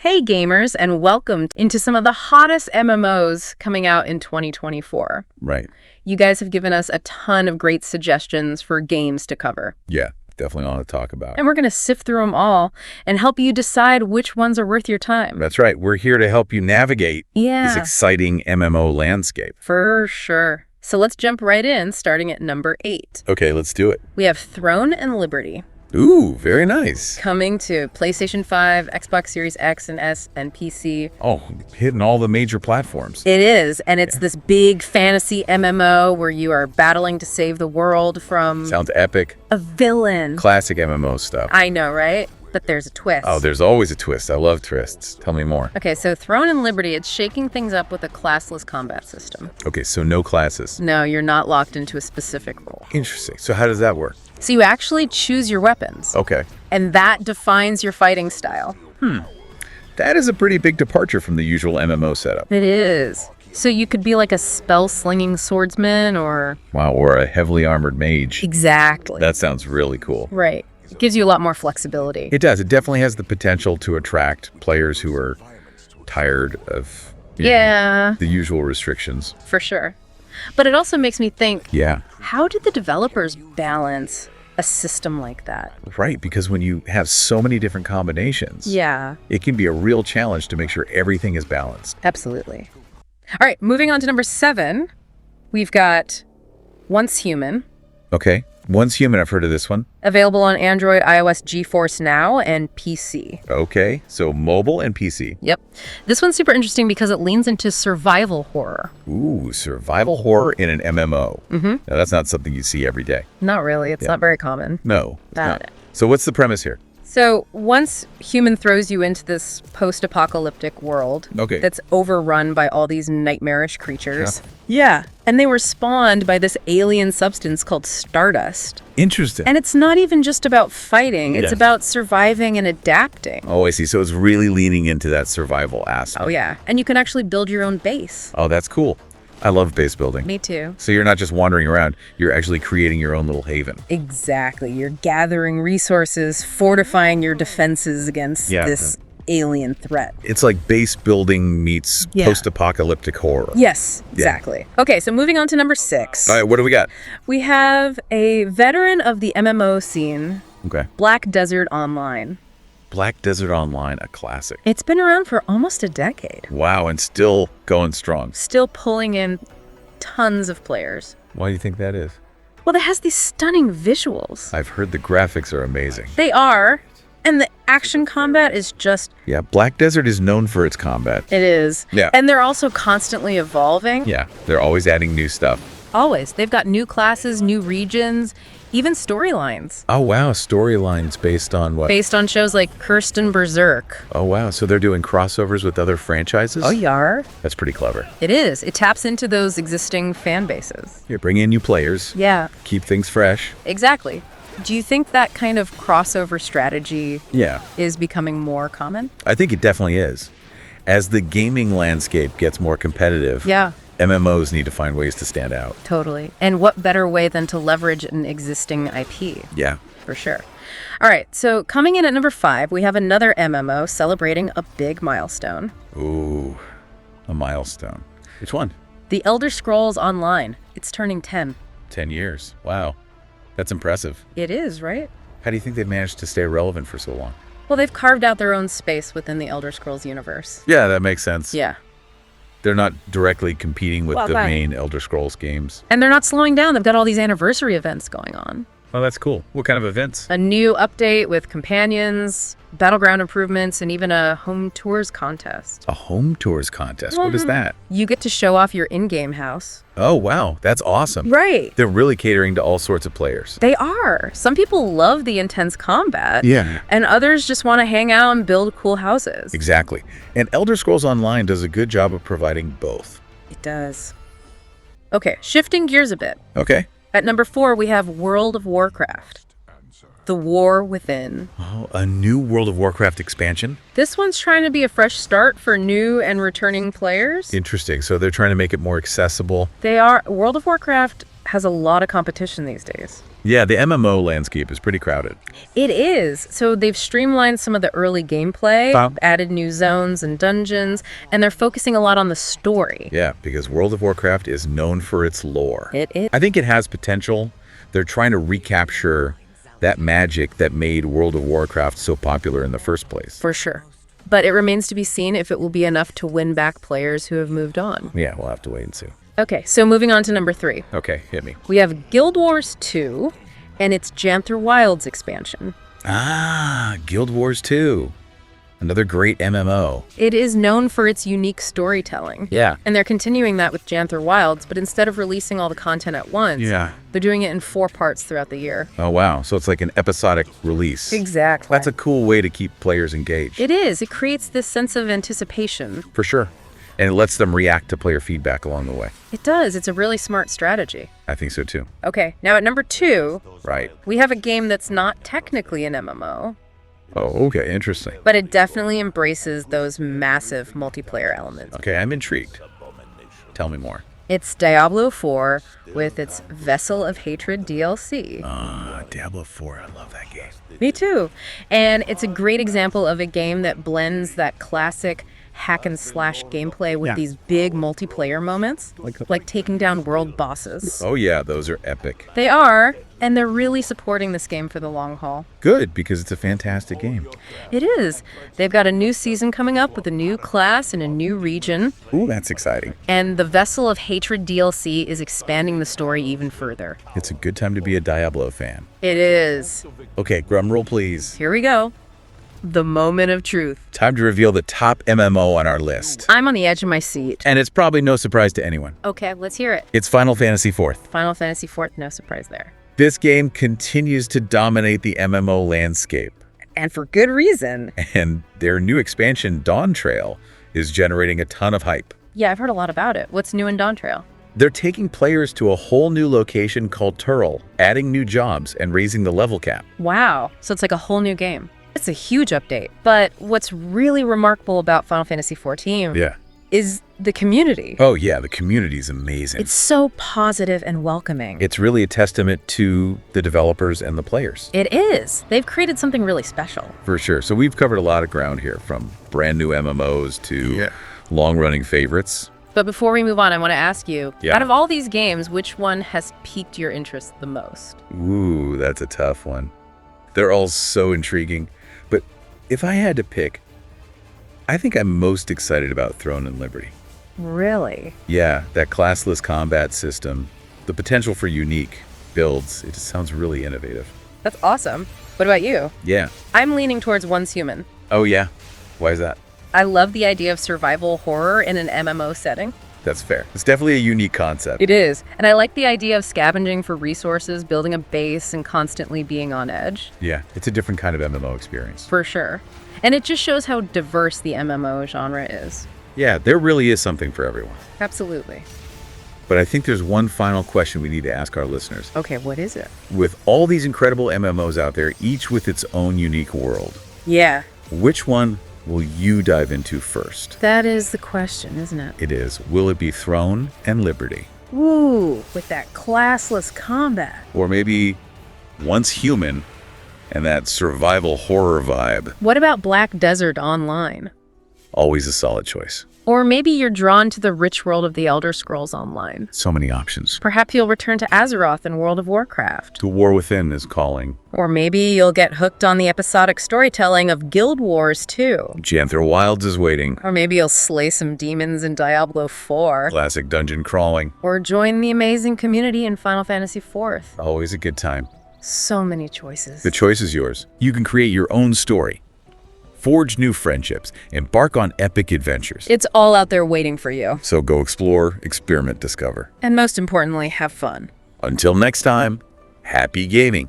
Hey gamers, and welcome into some of the hottest MMOs coming out in 2024. Right. You guys have given us a ton of great suggestions for games to cover. Yeah, definitely want to talk about. And we're going to sift through them all and help you decide which ones are worth your time. That's right. We're here to help you navigate this exciting MMO landscape. For sure. So let's jump right in, starting at number 8. Okay, let's do it. We have Throne and Liberty. Ooh, very nice. Coming to PlayStation 5, Xbox Series X and S, and PC. Oh, hitting all the major platforms. It is, and it's this big fantasy MMO where you are battling to save the world from... Sounds epic. A villain. Classic MMO stuff. I know, right? But there's a twist. Oh, there's always a twist. I love twists. Tell me more. Okay, so Throne and Liberty, it's shaking things up with a classless combat system. Okay, so no classes. No, you're not locked into a specific role. Interesting. So how does that work? So you actually choose your weapons. Okay. And that defines your fighting style. That is a pretty big departure from the usual MMO setup. It is. So you could be like a spell-slinging swordsman or... Wow, or a heavily armored mage. Exactly. That sounds really cool. Right. It gives you a lot more flexibility. It does. It definitely has the potential to attract players who are tired of the usual restrictions. For sure. But it also makes me think, Yeah. how did the developers balance a system like that? Right, because when you have so many different combinations, it can be a real challenge to make sure everything is balanced. Absolutely. All right, moving on to number 7, we've got Once Human. Okay. Once Human, I've heard of this one. Available on Android, iOS, GeForce Now, and PC. Okay, so mobile and PC. Yep. This one's super interesting because it leans into survival horror. Ooh, survival horror in an MMO. Now, that's not something you see every day. Not really. It's not very common. No, it's not. So what's the premise here? So Once Human throws you into this post-apocalyptic world that's overrun by all these nightmarish creatures. Yeah. And they were spawned by this alien substance called Stardust. Interesting. And it's not even just about fighting. It's about surviving and adapting. Oh, I see. So it's really leaning into that survival aspect. Oh, yeah. And you can actually build your own base. Oh, that's cool. I love base building. Me too. So you're not just wandering around, you're actually creating your own little haven. Exactly. You're gathering resources, fortifying your defenses against this alien threat. It's like base building meets post-apocalyptic horror. Yes, exactly. Okay, so moving on to number 6. All right, what do we got? We have a veteran of the MMO scene, Black Desert Online. Black Desert Online, a classic. It's been around for almost a decade. Wow, and still going strong. Still pulling in tons of players. Why do you think that is? Well, it has these stunning visuals. I've heard the graphics are amazing. They are. And the action combat is just... Yeah, Black Desert is known for its combat. It is. Yeah. And they're also constantly evolving. Yeah, they're always adding new stuff. Always. They've got new classes, new regions, even storylines. Oh, wow, storylines based on what? Based on shows like Kirsten Berserk. Oh, wow, so they're doing crossovers with other franchises? Oh, yar. That's pretty clever. It is. It taps into those existing fan bases. You bring in new players. Yeah. Keep things fresh. Exactly. Do you think that kind of crossover strategy Yeah. is becoming more common? I think it definitely is. As the gaming landscape gets more competitive, Yeah. MMOs need to find ways to stand out. Totally. And what better way than to leverage an existing IP? Yeah. For sure. All right, so coming in at number 5, we have another MMO celebrating a big milestone. Ooh, a milestone. Which one? The Elder Scrolls Online. It's turning 10. 10 years. Wow. That's impressive. It is, right? How do you think they've managed to stay relevant for so long? Well, they've carved out their own space within the Elder Scrolls universe. Yeah, that makes sense. Yeah. They're not directly competing with the main Elder Scrolls games. And they're not slowing down. They've got all these anniversary events going on. Oh, that's cool. What kind of events? A new update with companions, battleground improvements, and even a home tours contest. A home tours contest? What is that? You get to show off your in-game house. Oh, wow. That's awesome. Right. They're really catering to all sorts of players. They are. Some people love the intense combat. Yeah. And others just want to hang out and build cool houses. Exactly. And Elder Scrolls Online does a good job of providing both. It does. Okay, shifting gears a bit. Okay. At number 4, we have World of Warcraft. The War Within. Oh, a new World of Warcraft expansion? This one's trying to be a fresh start for new and returning players. Interesting. So they're trying to make it more accessible. They are. World of Warcraft has a lot of competition these days. Yeah, the MMO landscape is pretty crowded. It is. So they've streamlined some of the early gameplay, added new zones and dungeons, and they're focusing a lot on the story. Yeah, because World of Warcraft is known for its lore. It is. I think it has potential. They're trying to recapture that magic that made World of Warcraft so popular in the first place. For sure. But it remains to be seen if it will be enough to win back players who have moved on. Yeah, we'll have to wait and see. Okay, so moving on to number 3. Okay, hit me. We have Guild Wars 2 and its Janthir Wilds expansion. Ah, Guild Wars 2. Another great MMO. It is known for its unique storytelling. Yeah. And they're continuing that with Janthir Wilds, but instead of releasing all the content at once, they're doing it in 4 parts throughout the year. Oh, wow. So it's like an episodic release. Exactly. That's a cool way to keep players engaged. It is. It creates this sense of anticipation. For sure. And it lets them react to player feedback along the way. It does. It's a really smart strategy. I think so, too. Okay, now at number 2, right, we have a game that's not technically an MMO. Oh, okay. Interesting. But it definitely embraces those massive multiplayer elements. Okay, I'm intrigued. Tell me more. It's Diablo 4 with its Vessel of Hatred DLC. Diablo 4. I love that game. Me too. And it's a great example of a game that blends that classic hack and slash gameplay with these big multiplayer moments, like taking down world bosses. Oh yeah, those are epic. They are, and they're really supporting this game for the long haul. Good, because it's a fantastic game. It is. They've got a new season coming up with a new class and a new region. Ooh, that's exciting. And the Vessel of Hatred DLC is expanding the story even further. It's a good time to be a Diablo fan. It is. Okay, drum roll please. Here we go. The moment of truth. Time to reveal the top MMO on our list. I'm on the edge of my seat. And it's probably no surprise to anyone. Okay, let's hear it. It's Final Fantasy IV. Final Fantasy IV, no surprise there. This game continues to dominate the MMO landscape. And for good reason. And their new expansion, Dawntrail, is generating a ton of hype. Yeah, I've heard a lot about it. What's new in Dawntrail? They're taking players to a whole new location called Turl, adding new jobs and raising the level cap. Wow, so it's like a whole new game. It's a huge update. But what's really remarkable about Final Fantasy XIV is the community. Oh yeah, the community is amazing. It's so positive and welcoming. It's really a testament to the developers and the players. It is. They've created something really special. For sure. So we've covered a lot of ground here, from brand new MMOs to long-running favorites. But before we move on, I want to ask you, out of all these games, which one has piqued your interest the most? Ooh, that's a tough one. They're all so intriguing. But if I had to pick, I think I'm most excited about Throne and Liberty. Really? Yeah, that classless combat system, the potential for unique builds, it just sounds really innovative. That's awesome. What about you? Yeah. I'm leaning towards Once Human. Oh yeah? Why is that? I love the idea of survival horror in an MMO setting. That's fair. It's definitely a unique concept. It is. And I like the idea of scavenging for resources, building a base, and constantly being on edge. Yeah, it's a different kind of MMO experience. For sure. And it just shows how diverse the MMO genre is. Yeah, there really is something for everyone. Absolutely. But I think there's one final question we need to ask our listeners. Okay, what is it? With all these incredible MMOs out there, each with its own unique world. Yeah. Which one will you dive into first? That is the question, isn't it? It is. Will it be Throne and Liberty? Ooh, with that classless combat. Or maybe Once Human and that survival horror vibe? What about Black Desert Online? Always a solid choice. Or maybe you're drawn to the rich world of the Elder Scrolls Online. So many options. Perhaps you'll return to Azeroth in World of Warcraft. The War Within is calling. Or maybe you'll get hooked on the episodic storytelling of Guild Wars too. Janthir Wilds is waiting. Or maybe you'll slay some demons in Diablo 4. Classic dungeon crawling. Or join the amazing community in Final Fantasy IV. Always a good time. So many choices. The choice is yours. You can create your own story, forge new friendships, embark on epic adventures. It's all out there waiting for you. So go explore, experiment, discover. And most importantly, have fun. Until next time, happy gaming.